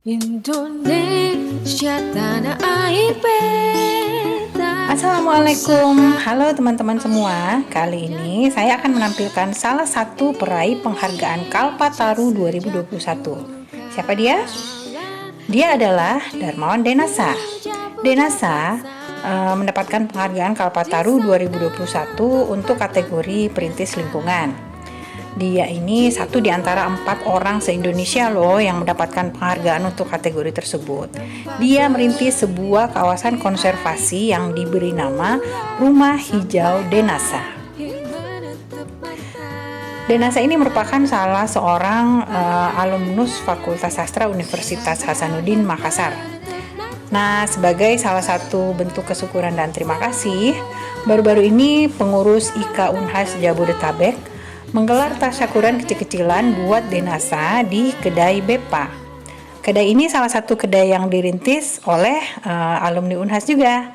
Indonesia tanah air beta. Assalamualaikum, halo teman-teman semua. Kali ini saya akan menampilkan salah satu peraih penghargaan Kalpataru 2021. Siapa dia? Dia adalah Darmawan Denasa. Denasa mendapatkan penghargaan Kalpataru 2021 untuk kategori perintis lingkungan. Dia ini satu di antara 4 orang se-Indonesia loh yang mendapatkan penghargaan untuk kategori tersebut. Dia merintis sebuah kawasan konservasi yang diberi nama Rumah Hijau Denasa. Denasa ini merupakan salah seorang alumnus Fakultas Sastra Universitas Hasanuddin Makassar. Nah, sebagai salah satu bentuk kesyukuran dan terima kasih, baru-baru ini pengurus IKA Unhas Jabodetabek menggelar tasyakuran kecil-kecilan buat Denasa di kedai Bepa. Kedai ini salah satu kedai yang dirintis oleh alumni Unhas juga.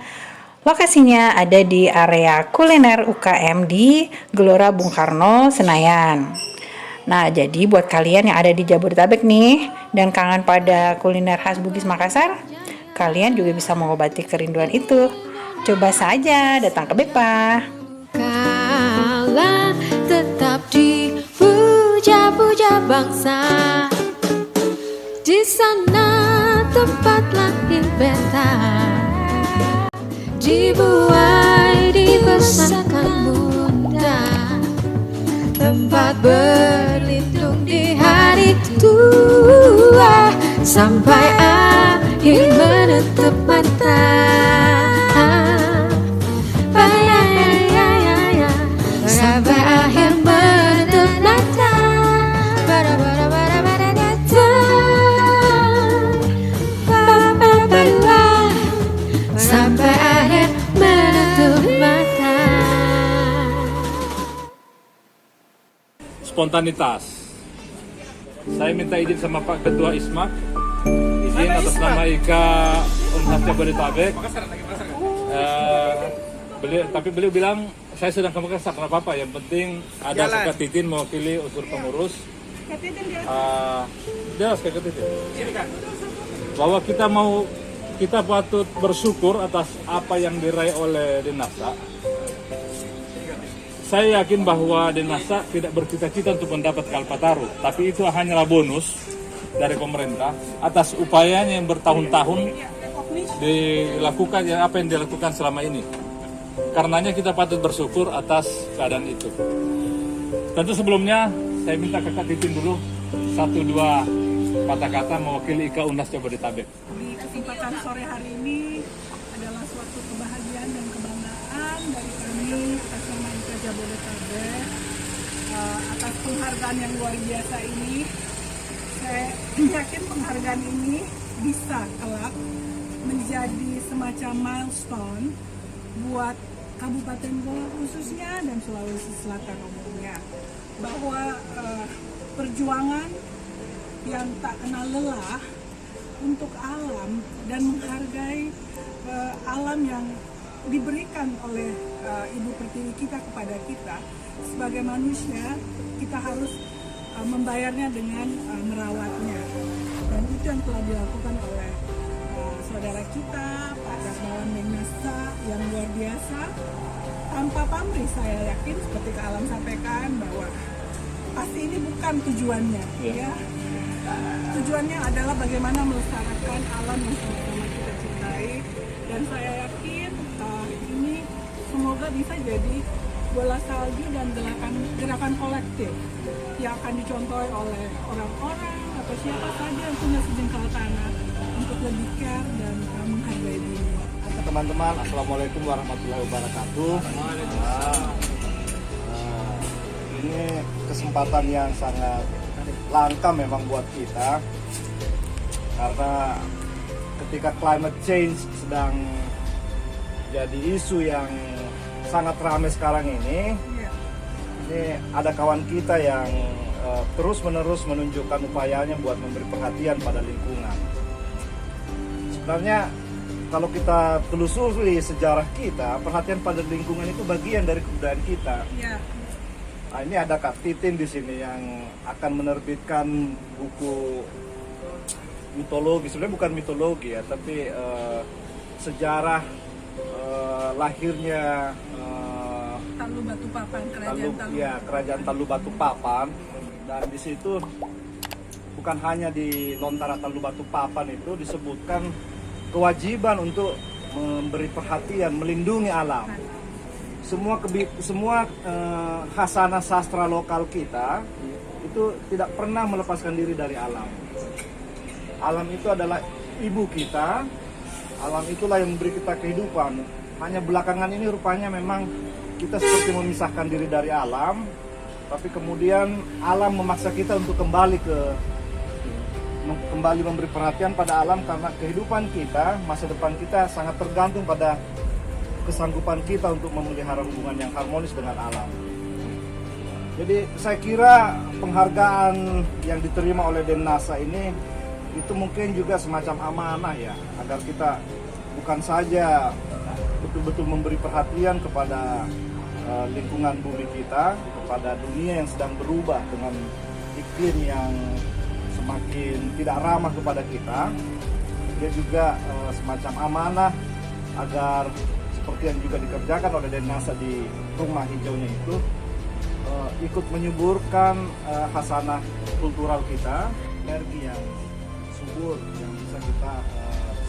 Lokasinya ada di area kuliner UKM di Gelora Bung Karno, Senayan. Nah, jadi buat kalian yang ada di Jabodetabek nih dan kangen pada kuliner khas Bugis Makassar, kalian juga bisa mengobati kerinduan itu. Coba saja datang ke Bepa. Kala tetap dipuja-puja bangsa, di sana tempat lahir beta, dibuai dibesarkan bunda, tempat berlindung di hari tua, sampai akhir menetap mata. Sampai akhir menetap mata. Sampai akhir menetap mata. Spontanitas. Saya minta izin sama Pak Ketua ISMAK, izin atas nama IKA Unhas Jabodetabek. Beliau bilang saya sedang ke Makassar, kenapa apa? Yang penting ada Kak Titin mewakili unsur pengurus. Jelas Kak Titin. Bahwa kita patut bersyukur atas apa yang diraih oleh Denasa. Saya yakin bahwa Denasa tidak bercita-cita untuk mendapat Kalpataru, tapi itu hanyalah bonus dari pemerintah atas upayanya yang bertahun-tahun dilakukan, apa yang dilakukan selama ini. Karenanya kita patut bersyukur atas keadaan itu. Tentu sebelumnya saya minta Kakak Titin dulu 1-2 kata-kata mewakili IKA Unhas Jabodetabek. Di kesempatan sore hari ini adalah suatu kebahagiaan dan kebanggaan dari kami atas nama IKA Jabodetabek atas penghargaan yang luar biasa ini. Saya yakin penghargaan ini bisa kelak menjadi semacam milestone buat Kabupaten Goa khususnya dan Sulawesi Selatan umumnya, bahwa perjuangan yang tak kenal lelah untuk alam dan menghargai alam yang diberikan oleh Ibu Pertiwi kita kepada kita sebagai manusia, kita harus membayarnya dengan merawatnya, dan itu yang telah dilakukan oleh saudara kita Pak Darmawan Denasa yang luar biasa. Tanpa pamrih, saya yakin seperti Kak Alam sampaikan bahwa pasti ini bukan tujuannya, ya. Tujuannya adalah bagaimana melestarikan alam yang sama-sama kita cintai, dan saya yakin ini semoga bisa jadi bola salju dan gerakan kolektif yang akan dicontohi oleh orang-orang atau siapa saja yang punya sejengkal tanah untuk lebih care dan menghargai diri. Teman-teman, assalamualaikum warahmatullahi wabarakatuh. Ini kesempatan yang sangat langka memang buat kita, karena ketika climate change sedang jadi isu yang sangat ramai sekarang ini ada kawan kita yang terus-menerus menunjukkan upayanya buat memberi perhatian pada lingkungan. Sebenarnya kalau kita telusuri sejarah kita, perhatian pada lingkungan itu bagian dari kebudayaan kita. Nah, ini ada Kak Titin di sini yang akan menerbitkan buku mitologi, sebenarnya bukan mitologi ya, tapi sejarah lahirnya Talu Batu Papan, kerajaan Talu. ya, kerajaan Talu Batu Papan. Dan di situ bukan hanya di Lontara Talu Batu Papan itu disebutkan kewajiban untuk memberi perhatian, melindungi alam. Semua khasanah sastra lokal kita itu tidak pernah melepaskan diri dari alam. Alam itu adalah ibu kita. Alam itulah yang memberi kita kehidupan. Hanya belakangan ini rupanya memang kita seperti memisahkan diri dari alam, tapi kemudian alam memaksa kita untuk kembali memberi perhatian pada alam, karena kehidupan kita, masa depan kita sangat tergantung pada kesanggupan kita untuk memelihara hubungan yang harmonis dengan alam. Jadi saya kira penghargaan yang diterima oleh Dennasa ini itu mungkin juga semacam amanah ya, agar kita bukan saja betul-betul memberi perhatian kepada lingkungan bumi kita, kepada dunia yang sedang berubah dengan iklim yang semakin tidak ramah kepada kita. Dia juga semacam amanah agar seperti yang juga dikerjakan oleh Dennasa di rumah hijaunya itu, ikut menyuburkan khasanah kultural kita, energi yang subur yang bisa kita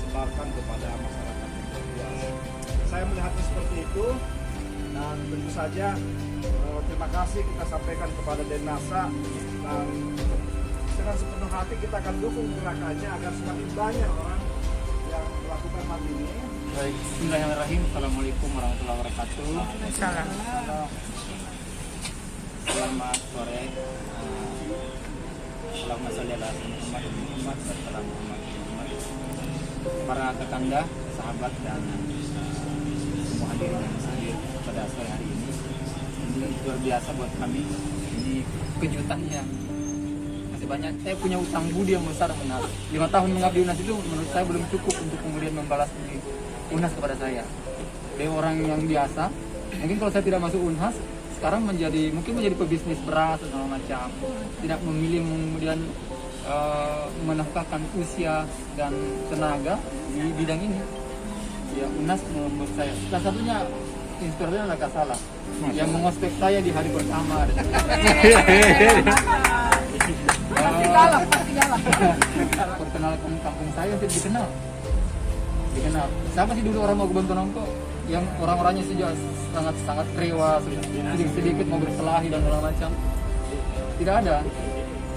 sebarkan kepada masyarakat yang luas. Saya melihatnya seperti itu, dan tentu saja terima kasih kita sampaikan kepada Dennasa, dan dengan sepenuh hati kita akan dukung gerakannya agar semakin banyak orang yang melakukan hal ini. Baik, bismillahirrahmanirrahim. Assalamualaikum warahmatullahi wabarakatuh. Selamat sore. Allahumma sholli ala Muhammad wa Muhammad. Para tetangga, sahabat dan semua hadirin yang hadir pada sore hari ini luar biasa buat kami. Ini kejutannya masih banyak. Saya punya utang budi yang besar benar. 5 tahun mengabdi UNAS itu menurut saya belum cukup untuk kemudian membalas budi UNAS kepada saya. Dari orang yang biasa, mungkin kalau saya tidak masuk UNAS, sekarang mungkin menjadi pebisnis beras dan macam, tidak memilih kemudian menafkahkan usia dan tenaga di bidang ini. Ya, UNAS menurut saya salah satunya inspirasinya adalah Kasala yang mengospek saya di hari pertama. Pasti galak. Perkenalkan kampung saya untuk dikenal. Siapa sih dulu orang mau Bantu Nongko yang orang-orangnya sejak sangat rewa, sedikit mau berkelahi dan segala macam. Tidak ada.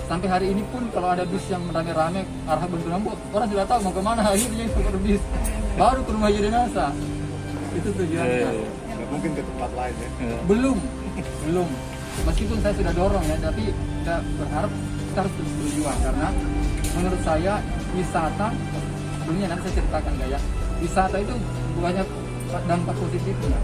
Sampai hari ini pun kalau ada bis yang rame-rame arah Bantu Nongko, orang tidak tahu mau kemana, akhirnya itu ke bis. Baru ke rumah Dennasa. Itu tujuannya. Nggak mungkin ke tempat lain ya. Belum. Meskipun saya sudah dorong ya, tapi kita berharap kita harus terus berjuang, karena menurut saya wisata, sebelumnya nanti saya ceritakan ya, wisata itu banyak dampak positifnya.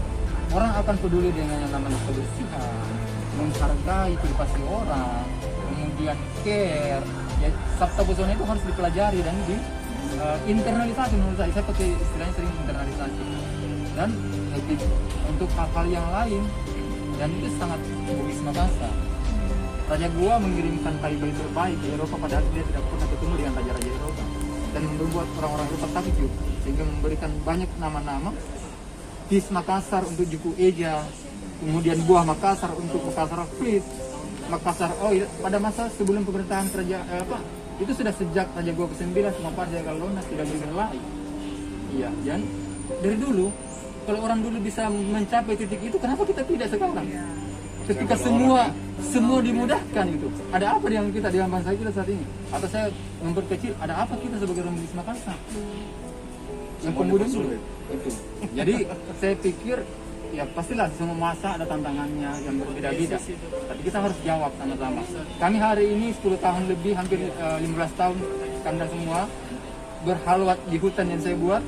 Orang akan peduli dengan yang namanya kebersihan, menghargai privasi orang, kemudian care. Ya, sabta busana itu harus dipelajari dan internalisasi menurut saya. Saya pakai istilahnya sering internalisasi. Dan untuk hal-hal yang lain, dan itu sangat Bugis Makassar. Raja Gua mengirimkan bayi-bayi terbaik ke Eropa, padahal dia tidak pernah ketemu dengan raja-raja Eropa, dan membuat orang-orang Eropa takjub, sehingga memberikan banyak nama-nama. Bis Makassar untuk Juku Eja, kemudian Buah Makassar untuk Makassar Fleet, Makassar pada masa sebelum pemerintahan itu sudah sejak Raja Gua ke-9 sama Raja Galona tidak berlari. Iya, dan dari dulu kalau orang dulu bisa mencapai titik itu, kenapa kita tidak sekarang? Ketika semua dimudahkan itu, ada apa yang kita di bangsa kita saat ini? Atau saya memperkecil, ada apa kita sebagai orang Bugis Makassar? Yang kemudian itu. Jadi saya pikir ya pastilah semua masa ada tantangannya yang berbeda-beda. Tapi kita harus jawab sama-sama. Kami hari ini 10 tahun lebih, hampir 15 tahun Anda semua berhalwat di hutan yang saya buat.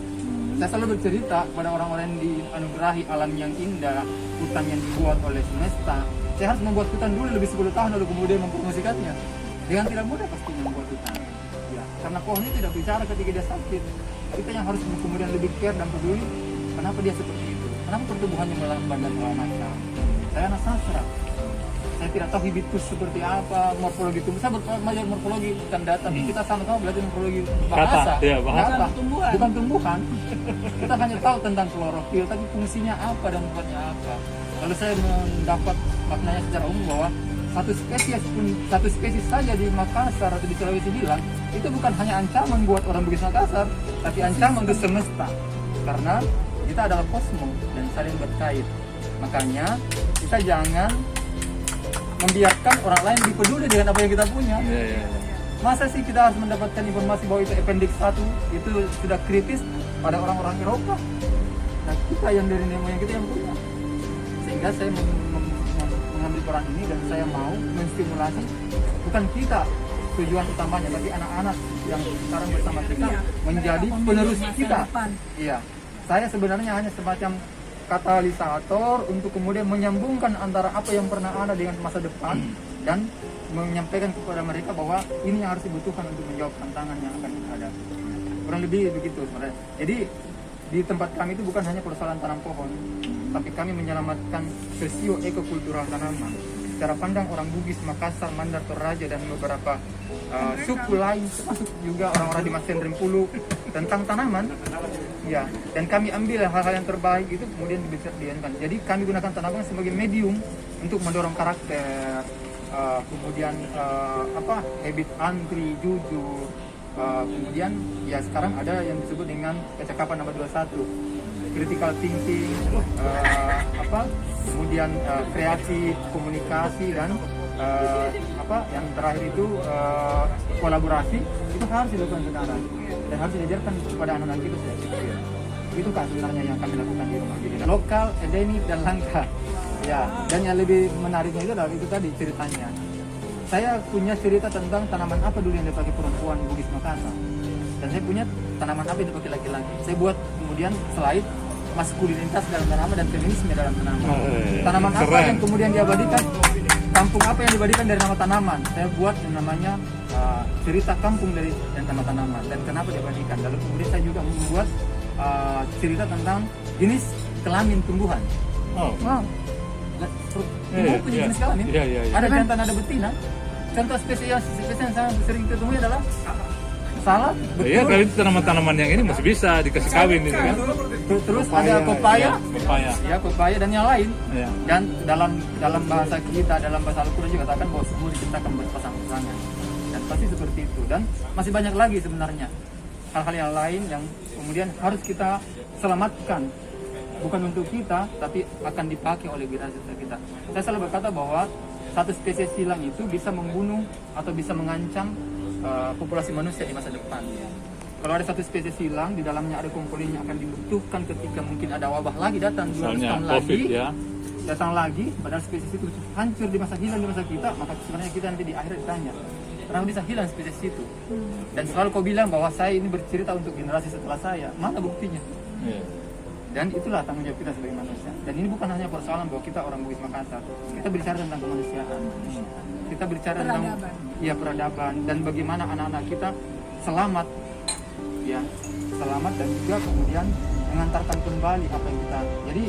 Saya selalu bercerita kepada orang-orang yang dianugerahi alam yang indah, hutan yang dibuat oleh semesta. Saya harus membuat hutan dulu lebih 10 tahun lalu kemudian mempromosikannya. Dengan tidak mudah pasti membuat hutan. Ya, karena pohonnya tidak bicara ketika dia sakit. Kita yang harus kemudian lebih care dan peduli. Kenapa dia seperti itu? Kenapa pertumbuhannya melambat dan segala macam? Saya anak sastra. saya tidak tahu habitus seperti apa, morfologi tumbuh. Saya belajar morfologi bukan data, tapi kita sama-sama belajar morfologi bahasa. Kata, ya, bahasa. Kata, Tumbuhan. bukan tumbuhan. Kita hanya tahu tentang klorofil, tapi fungsinya apa dan tempatnya apa. Lalu saya mendapat maknanya secara umum bahwa satu spesies saja di Makassar atau di Sulawesi hilang itu bukan hanya ancaman buat orang Bugis Makassar, tapi ancaman untuk semesta. Karena kita adalah kosmos dan saling berkait. Makanya kita jangan membiarkan orang lain lebih peduli dengan apa yang kita punya. Masa sih kita harus mendapatkan informasi bahwa itu appendix 1 itu sudah kritis pada orang-orang Eropa. Nah, kita yang dari nenek moyang kita yang punya. Sehingga saya mengambil peran ini dan saya mau menstimulasi bukan kita tujuan utamanya, tapi anak-anak yang sekarang bersama kita menjadi penerus kita. Iya, saya sebenarnya hanya semacam katalisator untuk kemudian menyambungkan antara apa yang pernah ada dengan masa depan dan menyampaikan kepada mereka bahwa ini yang harus dibutuhkan untuk menjawab tantangan yang akan ada. Kurang lebih begitu sebenarnya. Jadi di tempat kami itu bukan hanya persoalan tanam pohon, tapi kami menyelamatkan sosio ekokultural tanaman. Cara pandang orang Bugis, Makassar, Mandar, Toraja dan beberapa suku lain, termasuk juga orang-orang di Masen Rempulu tentang tanaman. Ya, dan kami ambil hal-hal yang terbaik itu kemudian bisa diankan. Jadi kami gunakan tanaman sebagai medium untuk mendorong karakter, kemudian habit antri, jujur, kemudian ya sekarang ada yang disebut dengan kecakapan nomor 21, critical thinking, kemudian kreatif, komunikasi dan yang terakhir itu kolaborasi. Itu harus dilakukan sekarang dan harus diajarkan kepada anak-anak kita sejak kecil. Itu kan sebenarnya yang kami lakukan di rumah. Jadi lokal, endemik dan langka. Ya, dan yang lebih menariknya itu adalah itu tadi ceritanya. Saya punya cerita tentang tanaman apa dulu yang dipakai perempuan Bugis Makassar. Dan saya punya tanaman apa yang dipakai laki-laki. Saya buat kemudian slide maskulinitas dalam tanaman dan feminisme dalam tanaman. Tanaman apa yang kemudian diabadikan? Kampung apa yang diabadikan dari nama tanaman? Saya buat yang namanya cerita kampung dari dan nama tanaman dan kenapa diabadikan. Lalu kemudian saya juga membuat cerita tentang jenis kelamin tumbuhan. Wow. Tumbuhan punya jenis kelamin. Ada jantan, ada betina. Contoh spesies yang sangat sering ditemui adalah salak, betul. Iya, tapi tanaman-tanaman yang ini masih bisa dikasih kawin gitu kan. Terus ada pepaya. Pepaya. Ya, pepaya dan yang lain. Iya. Dan dalam bahasa kita, dalam bahasa Al-Quran juga katakan bahwa semua diciptakan berpasang-pasangan. Dan pasti seperti itu. Dan masih banyak lagi sebenarnya hal-hal yang lain yang kemudian harus kita selamatkan. Bukan untuk kita, tapi akan dipakai oleh generasi kita. Saya selalu berkata bahwa satu spesies hilang itu bisa membunuh atau bisa mengancam populasi manusia di masa depan. Kalau ada satu spesies hilang, di dalamnya ada komponen yang akan dibutuhkan ketika mungkin ada wabah lagi datang 200 tahun lagi, datang lagi, padahal spesies itu hancur di masa hilang di masa kita, maka sebenarnya kita nanti di akhirat ditanya, kenapa bisa hilang spesies itu? Dan selalu kau bilang bahwa saya ini bercerita untuk generasi setelah saya, mana buktinya? Dan itulah tanggung jawab kita sebagai manusia. Dan ini bukan hanya persoalan bahwa kita orang Bugis Makassar, kita bicara tentang kemanusiaan. Kita bicara tentang peradaban dan bagaimana anak-anak kita selamat, ya selamat dan juga kemudian mengantarkan kembali apa yang kita. Jadi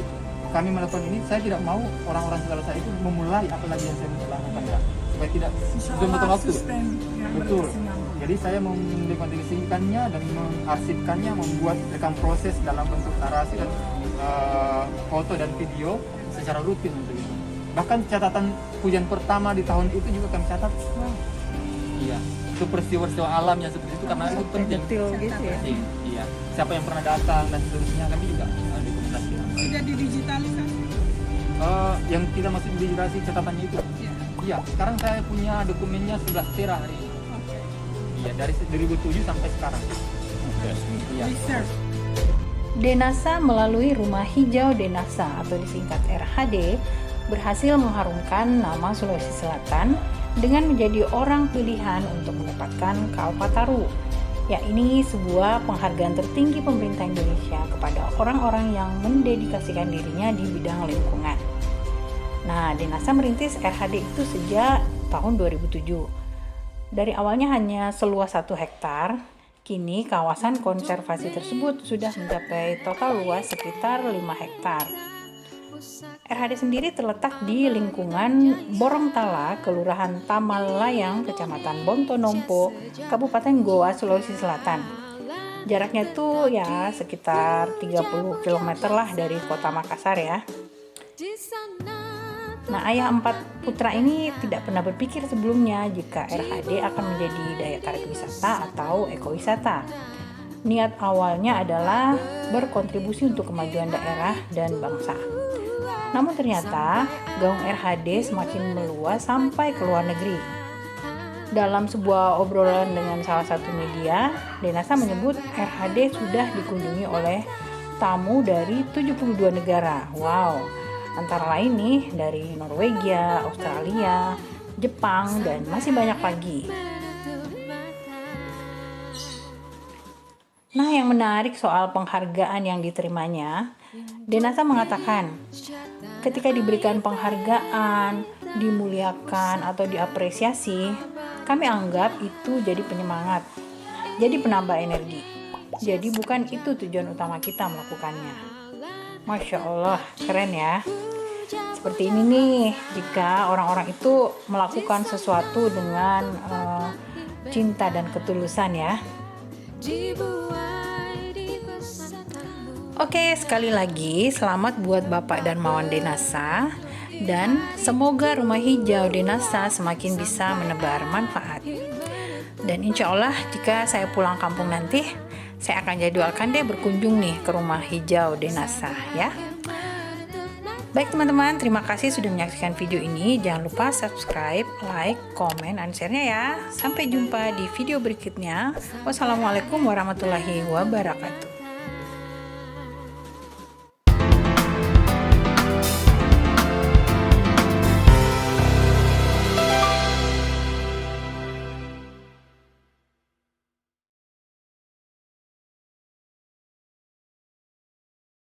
kami melakukan ini, saya tidak mau orang-orang setelah saya itu memulai apa lagi yang saya lakukan, ya, supaya tidak memakan waktu. Betul. Jadi saya mendekonstruksikannya dan mengarsipkannya, membuat rekam proses dalam bentuk narasi dan foto dan video secara rutin untuk itu. Bahkan catatan hujan pertama di tahun itu juga kami catat. Iya, itu peristiwa-peristiwa alam yang seperti itu karena itu penting. Detail gitu ya. Iya, siapa yang pernah datang dan seterusnya kami juga dokumentasikan. Sudah didigitalisasi? Yang kita masih digitalisasi catatannya itu. Iya, sekarang saya punya dokumennya 11 tera hari ini. Iya, dari 2007 sampai sekarang. Iya. Denasa melalui Rumah Hijau Denasa atau disingkat RHD berhasil mengharumkan nama Sulawesi Selatan dengan menjadi orang pilihan untuk mendapatkan Kalpataru. Ya, ini sebuah penghargaan tertinggi pemerintah Indonesia kepada orang-orang yang mendedikasikan dirinya di bidang lingkungan. Nah, Denasa merintis RHD itu sejak tahun 2007. Dari awalnya hanya seluas 1 hektar, kini kawasan konservasi tersebut sudah mencapai total luas sekitar 5 hektar. RHD sendiri terletak di lingkungan Borontala, Kelurahan Tamalayang, Kecamatan Bontonompo, Kabupaten Goa, Sulawesi Selatan. Jaraknya tuh ya sekitar 30 km lah dari kota Makassar ya. Nah, ayah 4 putra ini tidak pernah berpikir sebelumnya jika RHD akan menjadi daya tarik wisata atau ekowisata. Niat awalnya adalah berkontribusi untuk kemajuan daerah dan bangsa. Namun ternyata gaung RHD semakin meluas sampai ke luar negeri. Dalam sebuah obrolan dengan salah satu media, Denasa menyebut RHD sudah dikunjungi oleh tamu dari 72 negara. Wow, antara lain nih dari Norwegia, Australia, Jepang, dan masih banyak lagi. Nah, yang menarik soal penghargaan yang diterimanya, Denasa mengatakan, ketika diberikan penghargaan, dimuliakan, atau diapresiasi, kami anggap itu jadi penyemangat, jadi penambah energi. Jadi bukan itu tujuan utama kita melakukannya. Masya Allah, keren ya. Seperti ini nih, jika orang-orang itu melakukan sesuatu dengan cinta dan ketulusan ya. Oke, sekali lagi selamat buat Bapak dan Mawan Denasa, dan semoga rumah hijau Denasa semakin bisa menebar manfaat. Dan insya Allah jika saya pulang kampung nanti, saya akan jadwalkan deh berkunjung nih ke rumah hijau Denasa ya. Baik teman-teman, terima kasih sudah menyaksikan video ini. Jangan lupa subscribe, like, komen, dan share-nya ya. Sampai jumpa di video berikutnya. Wassalamualaikum warahmatullahi wabarakatuh.